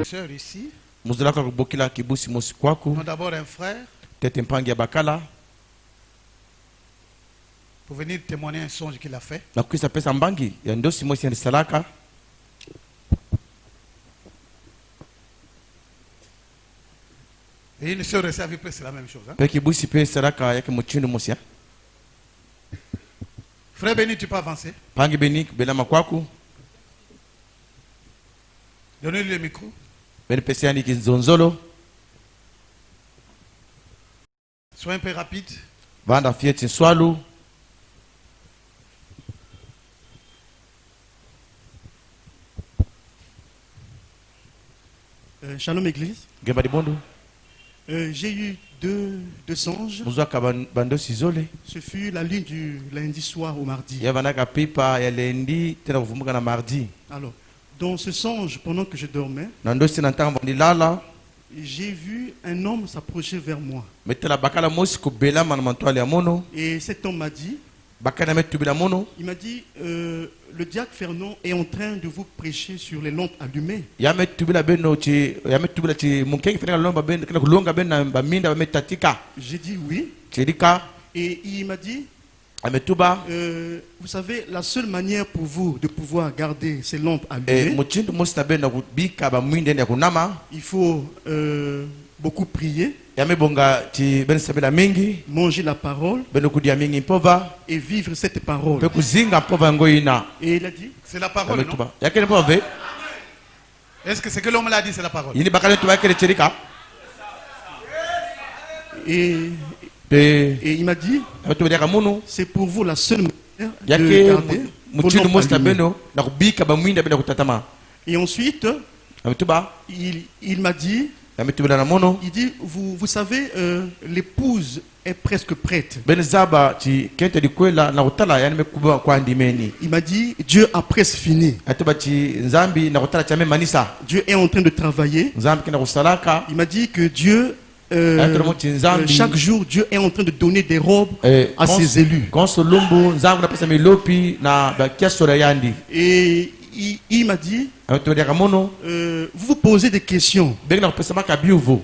sœur ici. muzulaka kubokila kibusi mosi kwaku. Nous d'abord un frère. Tete mpangi ya bakala. Pour venir témoigner un songe qu'il a fait. Na kuisa pesa mbangi ya ndosi mosi ya salaka. Et une sœur aussi a vu presque la même chose. Hein? Pe kibusi pe salaka yake muchindo mosi ya. Frère Béni, tu peux avancer. Pangi Béni belama kwaku. Donnez-lui le micro. Beni pesa yani kinzonzolo. Sois un peu rapide. Vanda fieti swalu. Shalom Église. Gemba di bondo. J'ai eu deux songes. Muzaka bando sizole. Ce fut la nuit du lundi soir au mardi. Ya vanaka pipa ya lendi tena kuvumuka na mardi. Alors, dans ce songe, pendant que je dormais, Na ndosi na ntango ndilala. j'ai vu un homme s'approcher vers moi. Metela bakala mosi kubela mana mantwali ya mono. Et cet homme m'a dit, Bakana metubila mono. il m'a dit, le diacre Fernand est en train de vous prêcher sur les lampes allumées. Ya metubila beno chi ya metubila chi munkengi fena lomba ben kana kulonga ben na baminda ba metatika. J'ai dit oui. Chirika Et il m'a dit, ametuba vous savez, la seule manière pour vous de pouvoir garder ces lampes allumées, muchindo mosi na ben na kubika ba mwinde ya kunama. il faut beaucoup prier, Ya mebonga chi ben sabela mingi. manger la parole Beno kudia mingi mpova. et vivre cette parole. Pe kuzinga mpova ngoina. Et il a dit, C'est la parole, non? Ametuba. Yakene mpova. Est-ce que c'est que l'homme l'a dit, c'est la parole? Yini bakale tuba kele chirika. et il m'a dit, Ametuba dia kamunu. c'est pour vous la seule manière de Yake garder vos muchindo lampes mosi na allumées. beno na kubika ba mwinde beno kutatama. Et ensuite, Ametuba. il m'a dit, Ametuba na mono. il dit, vous savez, l'épouse est presque prête. Ben zaba chi kente di kwela na utala yani mekuba kwa ndimeni. Il m'a dit, Dieu a presque fini. Atuba chi nzambi na utala chame manisa. Dieu est en train de travailler. Nzambi kina kusalaka. Il m'a dit que Dieu, chaque jour, Dieu est en train de donner des robes à ses élus. Konsolumbu nzambi na pesa milopi na bakia sura yandi. Et il m'a dit, Ametuba dia kamono. vous vous posez des questions. Ben na pesa maka biuvo.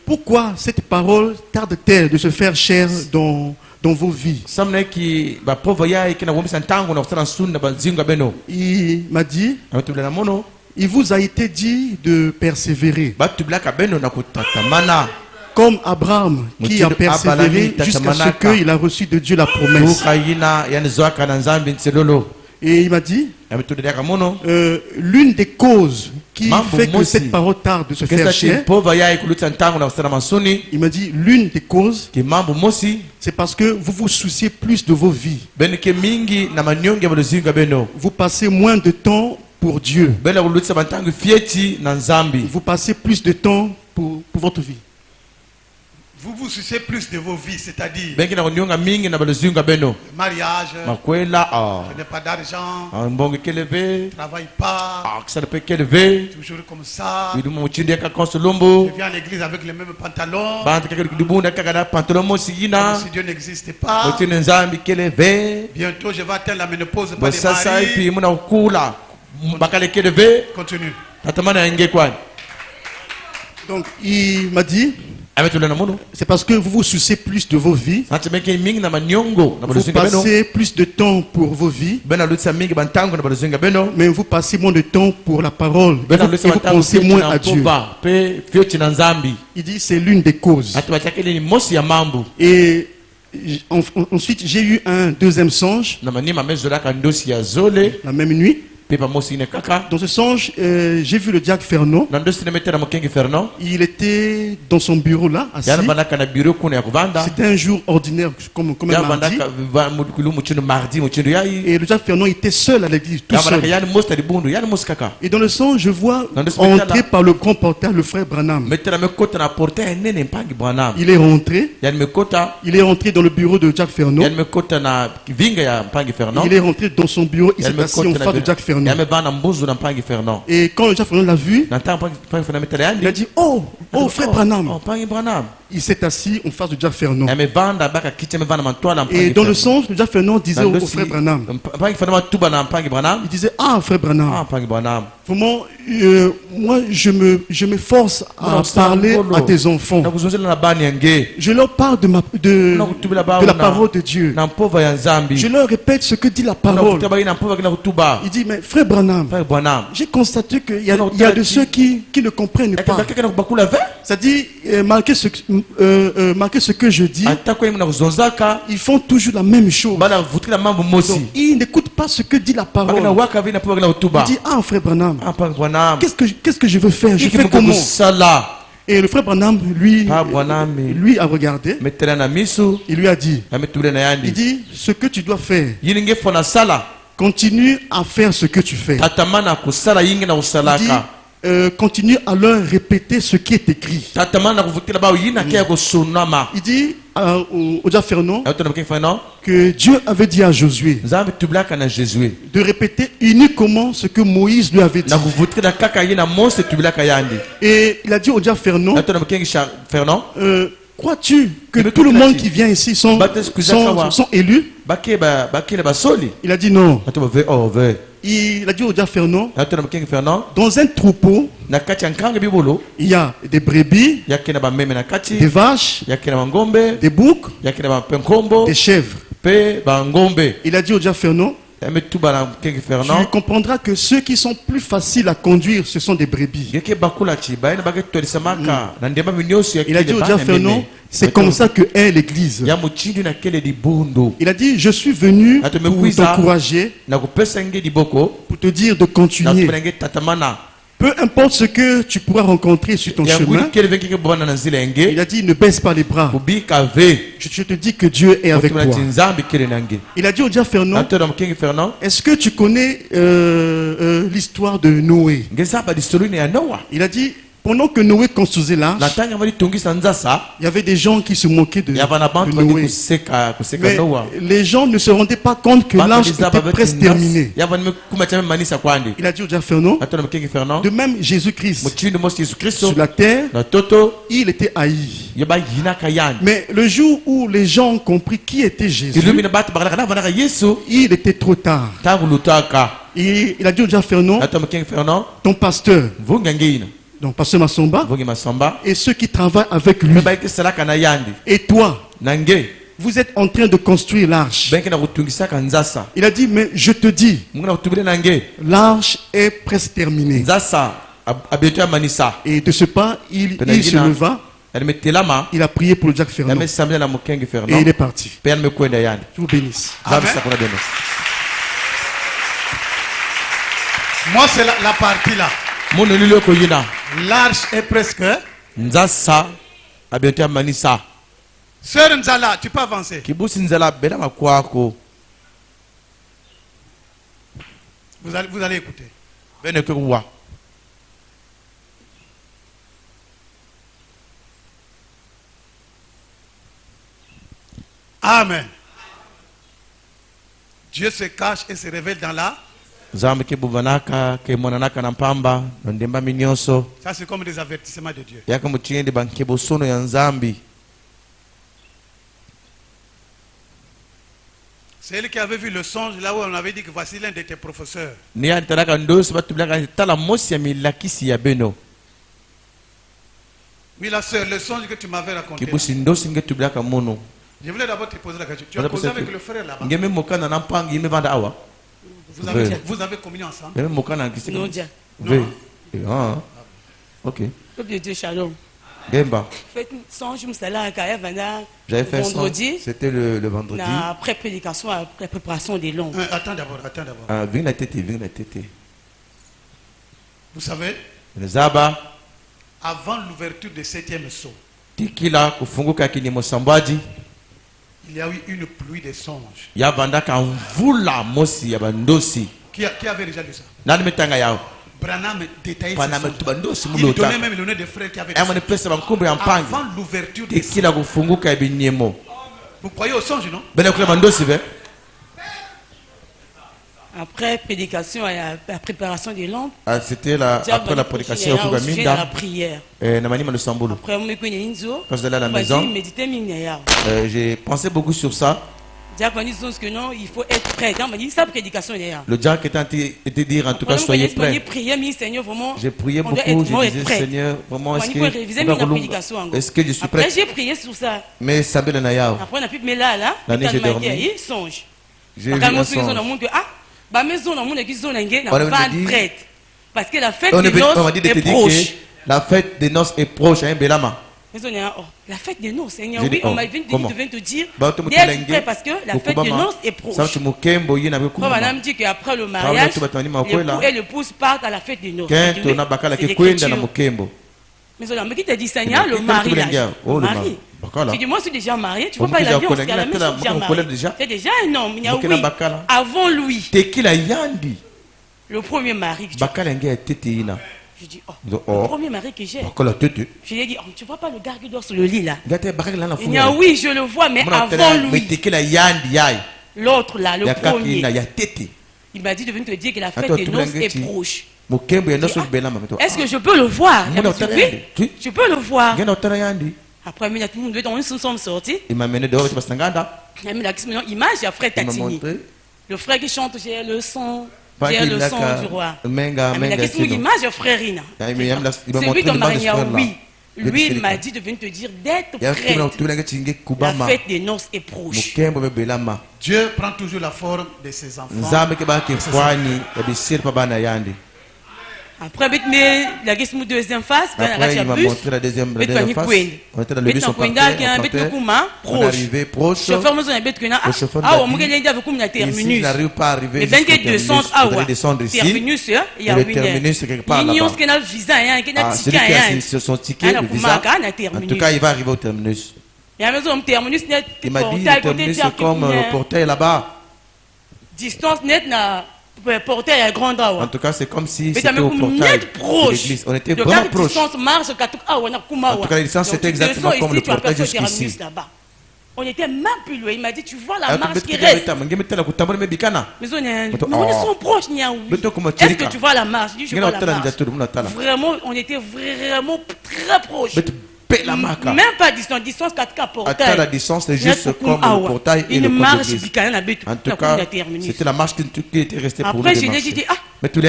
Pourquoi cette parole tarde-t-elle de se faire chair dans vos vies? Samna ki ba pova ya kina womisa ntango na kusana sunda ba zinga beno. Il m'a dit, Ametuba na mono. il vous a été dit de persévérer. Ba tubla ka beno na kutatamana. Comme Abraham qui a persévéré jusqu'à ce qu'il a reçu de Dieu la promesse. Et il m'a dit, l'une des causes qui fait que cette parole tarde de se faire chair, il m'a dit, l'une des causes, c'est parce que vous vous souciez plus de vos vies. Vous passez moins de temps pour Dieu. Vous passez plus de temps pour votre vie. Vous vous souciez plus de vos vies, c'est-à-dire mariage, je n'ai pas d'argent, je ne travaille pas, toujours comme ça, je viens à l'église avec les mêmes pantalons, comme si Dieu n'existait pas, bientôt je vais atteindre la ménopause par les maris. Continue. Donc il m'a dit, c'est parce que vous vous souciez plus de vos vies. Vous passez plus de temps pour vos vies. Mais vous passez moins de temps pour la parole. Et vous pensez moins à Dieu. Il dit c'est l'une des causes. Et ensuite j'ai eu un deuxième songe. La même nuit. Dans ce songe, j'ai vu le diacre Fernand. Il était dans son bureau là, assis. C'était un jour ordinaire, comme un mardi. Et le diacre Fernand était seul à l'église, tout seul. Et dans le songe, je vois entrer par le grand portail le frère Branham. Il est rentré. Il est rentré dans le bureau de Diacre Fernand. Il est rentré dans son bureau. Il s'est assis en face de Diacre Fernand. Et quand le diacre Fernand l'a vu, il a dit, oh frère Branham. Il s'est assis en face de diacre Fernand. Et dans le songe, le diacre Fernand disait au frère Branham, il disait, ah frère Branham, Vraiment, moi, je me force à parler à tes enfants. Je leur parle de la parole de Dieu. Je leur répète ce que dit la parole. Il dit, mais frère Branham, j'ai constaté qu'il y a de ceux qui ne comprennent pas. C'est-à-dire, malgré ce que je dis, ils font toujours la même chose. Donc, ils n'écoutent pas ce que dit la parole. Il dit, ah frère Branham, qu'est-ce que je veux faire? Je fais comment? Et le frère Branham, lui a regardé. Il lui a dit, il dit, ce que tu dois faire, continue à faire ce que tu fais. Il dit, continue à leur répéter ce qui est écrit. Il dit au Jack Fernon que Dieu avait dit à Josué de répéter uniquement ce que Moïse lui avait dit. Et il a dit au Jack Fernon, crois-tu que tout le monde qui vient ici sont élus? Il a dit non. Il a dit au Jack Fernon, dans un troupeau, il y a des brebis, des vaches, des boucs, des chèvres. Il a dit au Jack Fernon, tu comprendras que ceux qui sont plus faciles à conduire, ce sont des brebis. Il a dit au Jack Fernon, c'est comme ça que est l'église. Il a dit, je suis venu pour t'encourager, pour te dire de continuer. Peu importe ce que tu pourras rencontrer sur ton chemin. Il a dit, ne baisse pas les bras. Je te dis que Dieu est avec toi. Il a dit au Jack Fernon, est-ce que tu connais l'histoire de Noé? Il a dit, pendant que Noé construisait l'arche, il y avait des gens qui se moquaient de Noé. Mais les gens ne se rendaient pas compte que l'arche était presque terminée. Il a dit au Jack Fernon, de même Jésus-Christ, sur la terre, il était haï. Mais le jour où les gens ont compris qui était Jésus, il était trop tard. Et il a dit au Jack Fernon, ton pasteur, donc pasteur Masomba, et ceux qui travaillent avec lui, et toi, vous êtes en train de construire l'arche. Il a dit, mais je te dis, l'arche est presque terminée. Et de ce pas, il se leva, il a prié pour le Jack Fernon, et il est parti. Je vous bénisse. Moi, c'est la partie là. L'arche est presque. Sœur Nzala, tu peux avancer. Vous allez écouter. Amen. Dieu se cache et se révèle dans la. Ça c'est comme des avertissements de Dieu. C'est elle qui avait vu le songe là où on avait dit que voici l'un de tes professeurs. Oui, la sœur, le songe que tu m'avais raconté. Je voulais d'abord te poser la question. Tu as causé avec le frère là-bas. Vous avez communié ensemble? Non, oui. Ah, ok. J'avais fait vendredi. C'était le vendredi. Après prédication, après préparation des longs. Attends d'abord. Vous savez, avant l'ouverture du 7e saut, il y a eu une pluie de songes. Qui avait déjà lu ça? Branham détaillait ce songe. Il donnait même le nom des frères qui avaient lu ça. Avant l'ouverture des songes. Vous croyez au songe, non? Après prédication et la préparation des lampes. C'était après la prédication la prière. Après quand je suis allé à la maison, j'ai pensé beaucoup sur ça. Jacques m'a dit que non, il faut être prêt. Il m'a dit sa prédication est là. Le Jacques était dire en tout cas soyez prêts. J'ai prié, Seigneur, vraiment. J'ai prié beaucoup, je disais Seigneur, vraiment est-ce que je suis prêt? Après j'ai prié sur ça. Mais ça me donne à après on a pu me là, j'ai dormi. Il songe. J'ai vu un songe. Bah maison dans mon église on est prête. Parce que la fête des noces est proche. La fête des noces est proche, hein, Belama. La fête des noces, Seigneur, oui, on m'a venu te dire d'être prêt parce que la fête des noces est proche. On m'a dit qu'après le mariage, l'époux et l'épouse partent à la fête des noces. C'est l'écriture. Mais on m'a dit, Seigneur, le mari là, le mari. Tu dis, moi je suis déjà marié, tu ne peux pas y aller parce qu'à la maison, c'est déjà un homme. Il y a oui, avant lui. Le premier mari. Je dis, le premier mari que j'ai. Je lui ai dit, tu ne vois pas le gars qui dort sur le lit là? Il dit, oui, je le vois, mais avant lui. L'autre là, le premier. Il m'a dit de venir te dire que la fête des noces est proche. Est-ce que je peux le voir? Oui, je peux le voir. Après, nous sommes sortis. Il m'a mené dehors. Il m'a mis la image à frère Tatini. Le frère qui chante, j'ai le son. J'ai le son du roi. Il m'a mis l'image à frère Rina. Celui de Maria, oui. Lui, il m'a dit de venir te dire d'être prêt. La fête des noces est proche. Dieu prend toujours la forme de ses enfants. Après, la deuxième phase, après, il m'a montré la deuxième phase. On était dans le bus, on partait proche. Chauffeur, ici, n'arrive pas à arriver jusqu'au terminus. Terminus, il y a le terminus quelque part là-bas. Celui qui a son ticket, le visa, en tout cas, il va arriver au terminus. Il m'a dit, le terminus, c'est comme le portail là-bas. Distance nette, portail à grande awa. En tout cas, c'est comme si c'était au portail de l'église. On était vraiment proche. En tout cas, la distance, c'était exactement comme le portail jusqu'ici. On était même plus loin. Il m'a dit, tu vois la marche qui reste. Mais on est proches. Est-ce que tu vois la marche? Je vois la marche. Vraiment, on était vraiment très proches. Même pas distance, distance 4K portail. La distance, c'est juste comme le portail et le portail de l'église. En tout cas, c'était la marche qui était restée pour nous de marcher. Après, j'ai dit,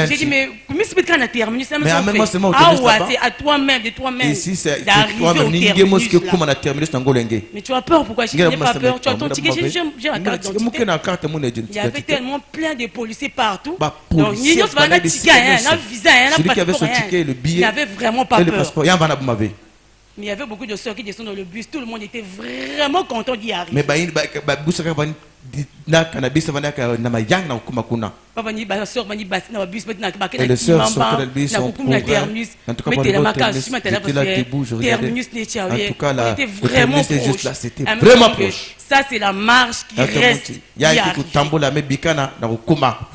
j'ai dit, mais comment c'est que tu terminé? Mais amène-moi seulement au terminus là-bas. C'est à toi-même, de toi-même. Ici, c'est toi-même. Mais tu as peur, pourquoi? Je n'ai pas peur. Tu as ton ticket, j'ai la carte d'identité. Il y avait tellement plein de policiers partout. Donc, il y avait un ticket, un visa, un passeport. Il n'y avait vraiment pas peur. Mais il y avait beaucoup de soeurs qui descendent dans le bus. Tout le monde était vraiment content d'y arriver. Mais les sœurs sortaient dans le bus, sont en tout cas, le terminus est juste là, c'était vraiment proche. Ça, c'est la marche qui reste. Vous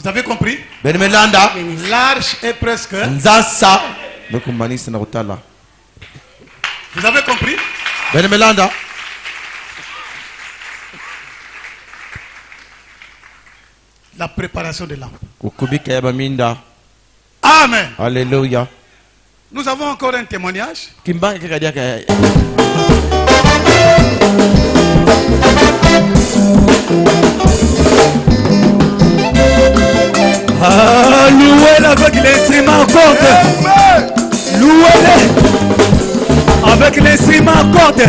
avez compris? L'arche est presque. Vous avez compris? La préparation de l'âme. Amen. Alléluia. Nous avons encore un témoignage. Louez-le avec l'instrument à corde. Louez-le avec l'instrument à corde.